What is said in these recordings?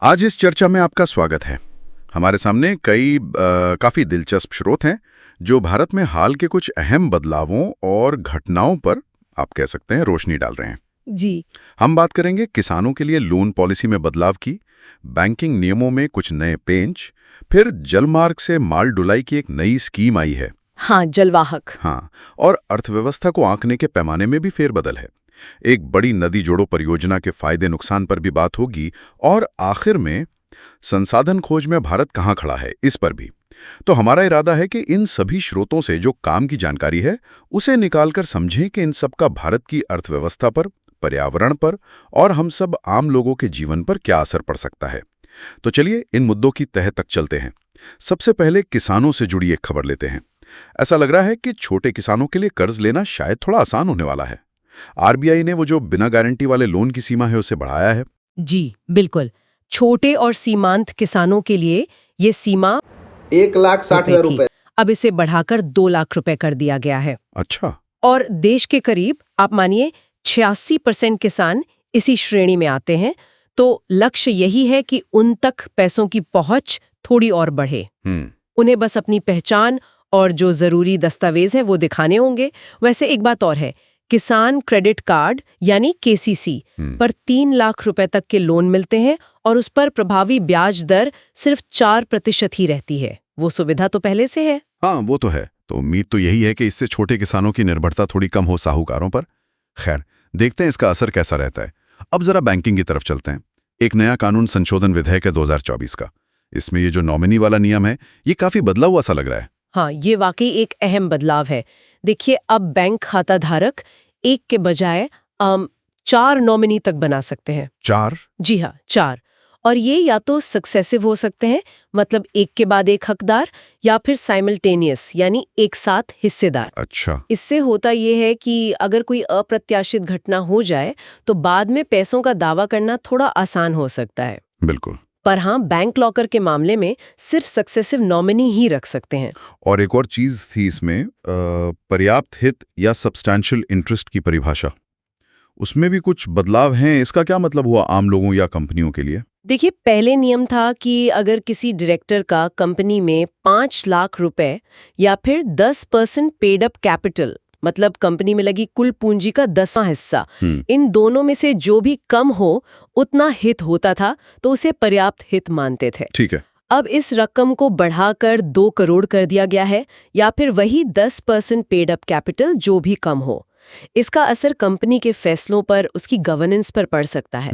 आज इस चर्चा में आपका स्वागत है। हमारे सामने काफी दिलचस्प स्रोत हैं जो भारत में हाल के कुछ अहम बदलावों और घटनाओं पर आप कह सकते हैं रोशनी डाल रहे हैं। जी। हम बात करेंगे किसानों के लिए लोन पॉलिसी में बदलाव की, बैंकिंग नियमों में कुछ नए पेंच, फिर जलमार्ग से माल ढुलाई की एक नई स्कीम आई है। हाँ, जलवाहक। हाँ, और अर्थव्यवस्था को आंकने के पैमाने में भी फेरबदल है। एक बड़ी नदी जोड़ो परियोजना के फायदे नुकसान पर भी बात होगी और आखिर में संसाधन खोज में भारत कहाँ खड़ा है इस पर भी। तो हमारा इरादा है कि इन सभी स्रोतों से जो काम की जानकारी है उसे निकालकर समझें कि इन सब का भारत की अर्थव्यवस्था पर, पर्यावरण पर और हम सब आम लोगों के जीवन पर क्या असर पड़ सकता है। तो चलिए इन मुद्दों की तह तक चलते हैं। सबसे पहले किसानों से जुड़ी एक खबर लेते हैं। ऐसा लग रहा है कि छोटे किसानों के लिए कर्ज लेना शायद थोड़ा आसान होने वाला है। आरबीआई ने वो जो बिना गारंटी वाले लोन की सीमा है उसे बढ़ाया है। जी बिल्कुल। छोटे और सीमांत किसानों के लिए ये सीमा 1,60,000 रुपए। अब इसे बढ़ाकर 2 लाख रुपए कर दिया गया है। अच्छा। और देश के करीब आप मानिए 86% किसान इसी श्रेणी में आते हैं। तो लक्ष्य यही है कि उन तक पैसों की पहुंच थोड़ी और बढ़े। उन्हें बस अपनी पहचान और जो जरूरी दस्तावेज है वो दिखाने होंगे। वैसे एक बात और है, किसान क्रेडिट कार्ड यानी केसीसी पर 3 लाख रुपए तक के लोन मिलते हैं और उस पर प्रभावी ब्याज दर सिर्फ 4% ही रहती है। वो सुविधा तो पहले से है। हाँ, वो तो है। तो उम्मीद तो यही है कि इससे छोटे किसानों की निर्भरता थोड़ी कम हो साहूकारों पर। खैर, देखते हैं इसका असर कैसा रहता है। अब जरा बैंकिंग की तरफ चलते हैं। एक नया कानून संशोधन विधेयक है 2024 का। इसमें ये जो नॉमिनी वाला नियम है ये काफी बदला हुआ सा लग रहा है। हाँ, ये वाकई एक अहम बदलाव है। देखिए, अब बैंक खाता धारक एक के बजाय 4 नॉमिनी तक बना सकते हैं। 4? जी हाँ, 4। और ये या तो सक्सेसिव हो सकते हैं, मतलब एक के बाद एक हकदार, या फिर साइमल्टेनियस यानी एक साथ हिस्सेदार। अच्छा। इससे होता ये है कि अगर कोई अप्रत्याशित घटना हो जाए तो बाद में पैसों का दावा करना थोड़ा आसान हो सकता है। बिल्कुल। पर हाँ, बैंक लॉकर के मामले में सिर्फ सक्सेसिव नॉमिनी ही रख सकते हैं। और एक और चीज थी इसमें, पर्याप्त हित या सब्सटैंशियल इंटरेस्ट की परिभाषा, उसमें भी कुछ बदलाव हैं। इसका क्या मतलब हुआ आम लोगों या कंपनियों के लिए? देखिए, पहले नियम था कि अगर किसी डायरेक्टर का कंपनी में 5 लाख रुपए या फिर 10% पेड अप कैपिटल, मतलब कंपनी में लगी कुल पूंजी का 10वां हिस्सा, इन दोनों में से जो भी कम हो उतना हित होता था तो उसे पर्याप्त हित मानते थे। ठीक है। अब इस रकम को बढ़ाकर 2 करोड़ कर दिया गया है, या फिर वही 10% पेड अप कैपिटल जो भी कम हो। इसका असर कंपनी के फैसलों पर, उसकी गवर्नेंस पर पड़ सकता है।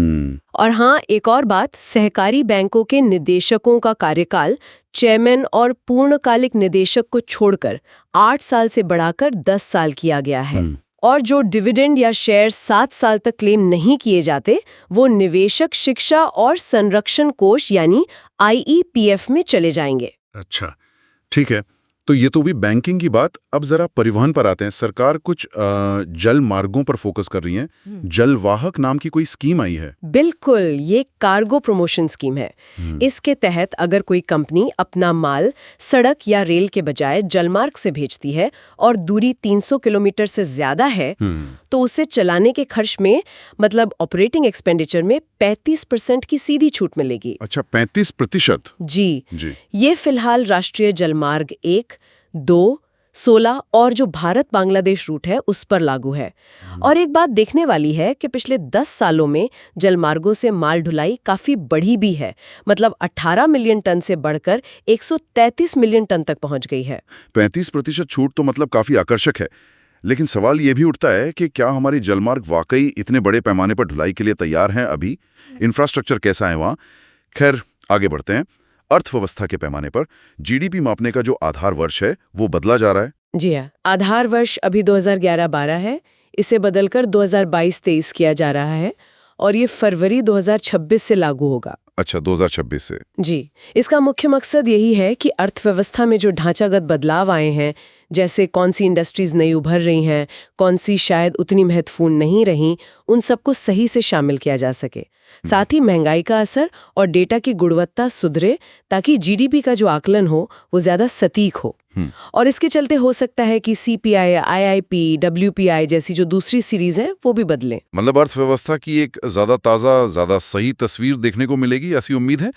और हाँ, एक और बात, सहकारी बैंकों के निदेशकों का कार्यकाल चेयरमैन और पूर्णकालिक निदेशक को छोड़कर 8 साल से बढ़ाकर 10 साल किया गया है। और जो डिविडेंड या शेयर 7 साल तक क्लेम नहीं किए जाते, वो निवेशक शिक्षा और संरक्षण कोष यानी IEPF में चले जाएंगे। अच्छा, ठीक है। तो ये तो भी बैंकिंग की बात। अब जरा परिवहन पर आते हैं। सरकार कुछ जल मार्गों पर फोकस कर रही है। जलवाहक नाम की कोई स्कीम आई है। बिल्कुल, ये कार्गो प्रमोशन स्कीम है। इसके तहत अगर कोई कंपनी अपना माल सड़क या रेल के बजाय जलमार्ग से भेजती है और दूरी 300 किलोमीटर से ज्यादा है, तो उसे चलाने के खर्च में, मतलब ऑपरेटिंग एक्सपेंडिचर में 35% की सीधी छूट मिलेगी। अच्छा, 35%? जी। जी। ये फिलहाल राष्ट्रीय जलमार्ग 1, 2, 16 और जो भारत बांग्लादेश रूट है उस पर लागू है। और एक बात देखने वाली है कि पिछले 10 सालों में जलमार्गों से माल ढुलाई काफी बढ़ी भी है, मतलब 18 मिलियन टन से बढ़कर 133 मिलियन टन तक पहुंच गई है। 35% छूट तो मतलब काफी आकर्षक है। लेकिन सवाल ये भी उठता है कि क्या हमारी जलमार्ग वाकई इतने बड़े पैमाने पर ढुलाई के लिए तैयार हैं अभी? इंफ्रास्ट्रक्चर कैसा है वहाँ? खैर, आगे बढ़ते हैं। अर्थव्यवस्था के पैमाने पर जीडीपी मापने का जो आधार वर्ष है वो बदला जा रहा है। जी हाँ, आधार वर्ष अभी 2011-12 है। इसे बदलकर 2022-23 किया जा रहा है और ये फरवरी 2026 से लागू होगा। अच्छा, 2026 से। जी। इसका मुख्य मकसद यही है कि अर्थव्यवस्था में जो ढांचागत बदलाव आए हैं, जैसे कौन सी इंडस्ट्रीज नई उभर रही हैं, कौन सी शायद उतनी महत्वपूर्ण नहीं रहीं, उन सबको सही से शामिल किया जा सके। साथ ही महंगाई का असर और डेटा की गुणवत्ता सुधरे ताकि जीडीपी का जो आकलन हो वो ज्यादा सटीक हो। और इसके चलते हो सकता है कि सीपीआई, आईआईपी, डब्ल्यूपीआई जैसी जो दूसरी सीरीज हैं वो भी बदलें। मतलब अर्थव्यवस्था की एक ज्यादा ताजा, ज्यादा सही तस्वीर देखने को मिलेगी, ऐसी उम्मीद है।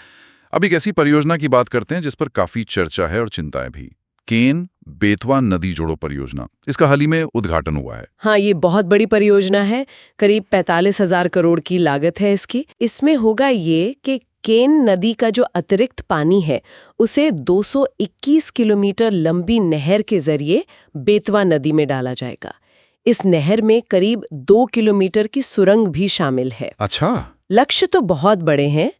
अब एक ऐसी परियोजना की बात करते हैं जिस पर काफी चर्चा है और चिंताएं भी। केन बेतवा नदी जोड़ो परियोजना, इसका हाल ही में उद्घाटन हुआ है। हाँ, ये बहुत बड़ी परियोजना है। करीब 45,000 करोड़ की लागत है इसकी। इसमें होगा ये कि केन नदी का जो अतिरिक्त पानी है उसे 221 किलोमीटर लंबी नहर के जरिए बेतवा नदी में डाला जाएगा। इस नहर में करीब 2 किलोमीटर की सुरंग भी शामिल है। अच्छा। लक्ष्य तो बहुत बड़े हैं।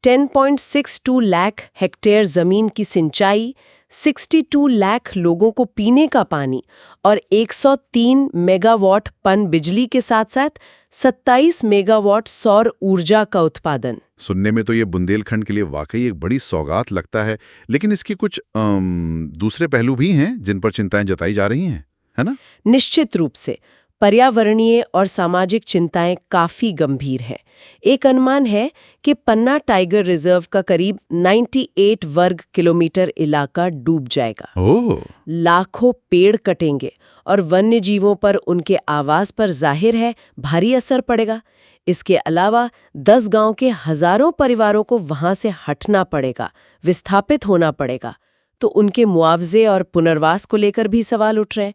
10.62 लाख हेक्टेयर जमीन की सिंचाई, 62 लाख लोगों को पीने का पानी और 103 मेगावाट पन बिजली के साथ साथ 27 मेगावाट सौर ऊर्जा का उत्पादन। सुनने में तो ये बुंदेलखंड के लिए वाकई एक बड़ी सौगात लगता है, लेकिन इसके कुछ दूसरे पहलू भी हैं जिन पर चिंताएं जताई जा रही हैं, है ना? निश्चित रूप से पर्यावरणीय और सामाजिक चिंताएं काफी गंभीर हैं। एक अनुमान है कि पन्ना टाइगर रिजर्व का करीब 98 वर्ग किलोमीटर इलाका डूब जाएगा। ओह। लाखों पेड़ कटेंगे और वन्य जीवों पर, उनके आवास पर जाहिर है भारी असर पड़ेगा। इसके अलावा 10 गांव के हजारों परिवारों को वहां से हटना पड़ेगा, विस्थापित होना पड़ेगा। तो उनके मुआवजे और पुनर्वास को लेकर भी सवाल उठ रहे हैं।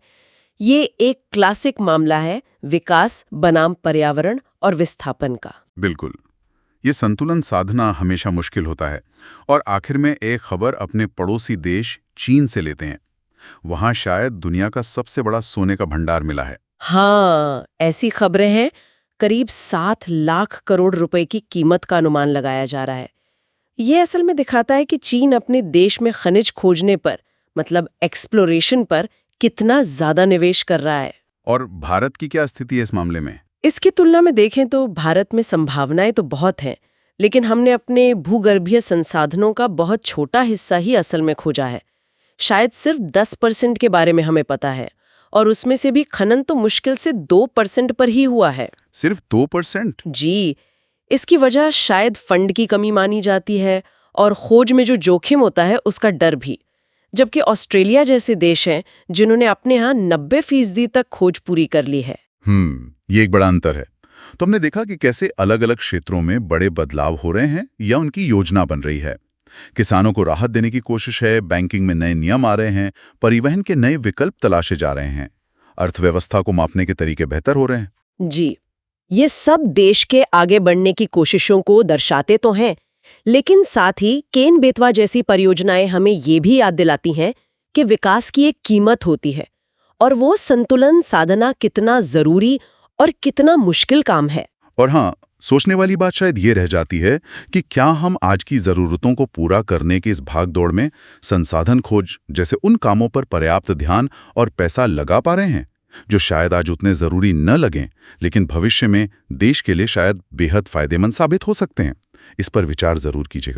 ये एक क्लासिक मामला है विकास बनाम पर्यावरण और विस्थापन का। बिल्कुल। ये संतुलन साधना हमेशा मुश्किल होता है। और आखिर में एक खबर अपने पड़ोसी देश चीन से लेते हैं। वहां शायद दुनिया का सबसे बड़ा सोने का भंडार मिला है। हाँ, ऐसी खबरें हैं। करीब 7 लाख करोड़ रुपए की कीमत का अनुमान लगाया जा रहा है। ये असल में दिखाता है कि चीन अपने देश में खनिज खोजने पर, मतलब एक्सप्लोरेशन पर, कितना ज्यादा निवेश कर रहा है। और भारत की क्या स्थिति है इस मामले में? इसकी तुलना में देखें तो भारत में संभावनाएं तो बहुत हैं, लेकिन हमने अपने भूगर्भीय संसाधनों का बहुत छोटा हिस्सा ही असल में खोजा है। शायद सिर्फ 10% के बारे में हमें पता है, और उसमें से भी खनन तो मुश्किल से 2% पर ही हुआ है। सिर्फ 2%? जी। इसकी वजह शायद फंड की कमी मानी जाती है और खोज में जो जोखिम होता है उसका डर भी। जबकि ऑस्ट्रेलिया जैसे देश हैं जिन्होंने अपने यहाँ 90% तक खोज पूरी कर ली है। ये एक बड़ा अंतर है। तो हमने देखा कि कैसे अलग-अलग क्षेत्रों में बड़े बदलाव हो रहे हैं या उनकी योजना बन रही है। किसानों को राहत देने की कोशिश है, बैंकिंग में नए नियम आ रहे हैं, परिवहन के नए विकल्प तलाशे जा रहे हैं, अर्थव्यवस्था को मापने के तरीके बेहतर हो रहे हैं। जी, ये सब देश के आगे बढ़ने की कोशिशों को दर्शाते तो हैं, लेकिन साथ ही केन बेतवा जैसी परियोजनाएं हमें ये भी याद दिलाती हैं कि विकास की एक कीमत होती है और वो संतुलन साधना कितना जरूरी और कितना मुश्किल काम है। और हाँ, सोचने वाली बात शायद ये रह जाती है कि क्या हम आज की जरूरतों को पूरा करने की इस भागदौड़ में संसाधन खोज जैसे उन कामों पर पर्याप्त ध्यान और पैसा लगा पा रहे हैं जो शायद आज उतने जरूरी न लगें, लेकिन भविष्य में देश के लिए शायद बेहद फायदेमंद साबित हो सकते हैं। इस पर विचार जरूर कीजिएगा।